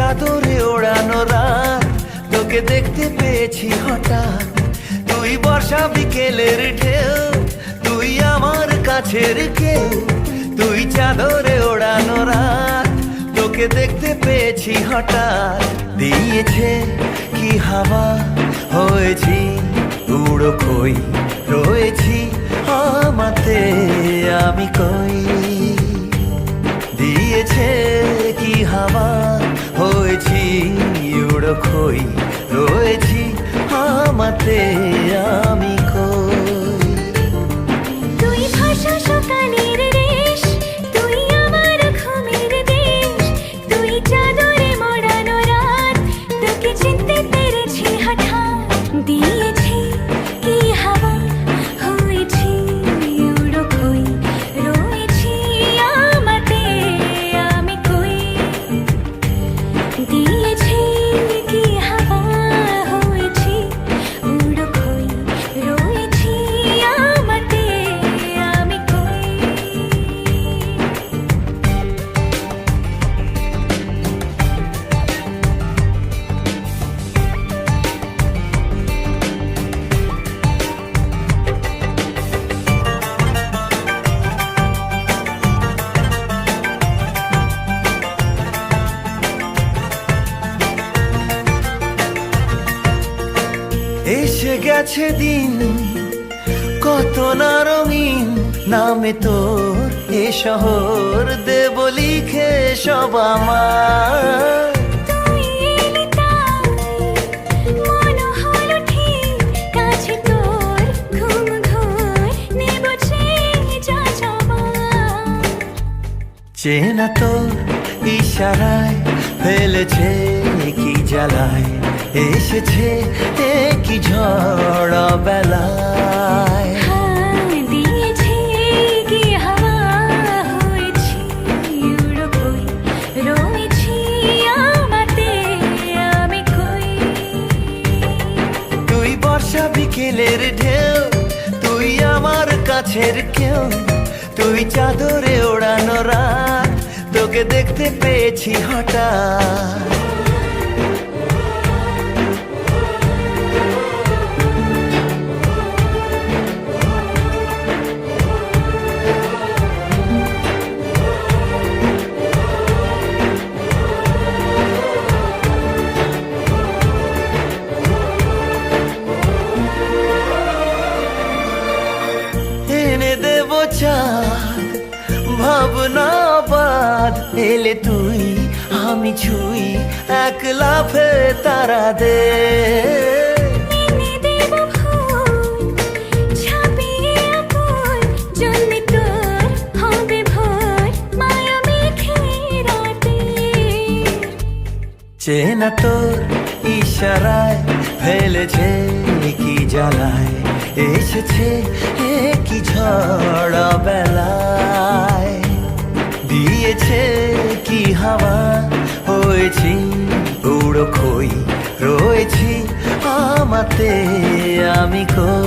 চাদরে ওড়ানো রাত, তোকে দেখতে পেয়েছি হঠাৎ। তুই বর্ষা বিকেলের ঢেউ, তুই আমার কাছের কেউ। তুই চাদরে ওড়ানো রাত, তোকে দেখতে পেয়েছি হঠাৎ। দিয়েছে কি হাওয়া, হয়েছি উড়ো খই, রয়েছি আমাতে আমি কই। দিয়েছে কি হাওয়া, হয়েছি উড়ো খই, রয়েছি আমাতে আমি কই। তুই ভাষা সকালের রেশ, তুই আমার ঘুমের দেশ। তুই চাদরে মোড়ানো রাত, তোকে চিনতে পেরেছি হঠাৎ। দিয়েছি কি হাওয়া, হয়েছি উড়ো খই, রয়েছি আমাতে আমি কই। দিয়েছি কি হাওয়া, হয়েছি উড়ো খই, রয়েছি আমাতে আমি কই। এসে গেছে দিন কত না রঙিন, নামে তোর এ শহর দেব লিখে সব আমার। তুই এলি তাই মন হলো ঠিক, কাছে তোর ঘুম ঘোর নেব যা যাবার। চেনা তোর ইশারায় ফেলেছে কি জ্বালায়, এসেছে এ কি ঝড় বেলায়। দিয়েছি কি হাওয়া, হয়েছি উড়ো খই, রয়েছি আমাতে আমি কই। তুই বর্ষা বিকেলের ঢেউ, তুই আমার কাছের কেউ। তুই চাদরে ওড়ানো রাত, তোকে দেখতে পেয়েছি হঠাৎ। এনে দেব চাঁদ ভাবনা বাদ, এলে তুই আমি ছুই এক লাফে তারা দে। এনে দেব ফুল ছাপিয়ে আপন, জন্মে তোর হবে ভোর মায়া মেঘে রাতে। চেনা তোর ইশারায় ফেলেছে কি জ্বালায়, এসেছে এ কি ঝড় বেলায়। দিয়েছে কি হাওয়া, হয়েছি উড়ো খই, রয়েছি আমাতে আমি কই।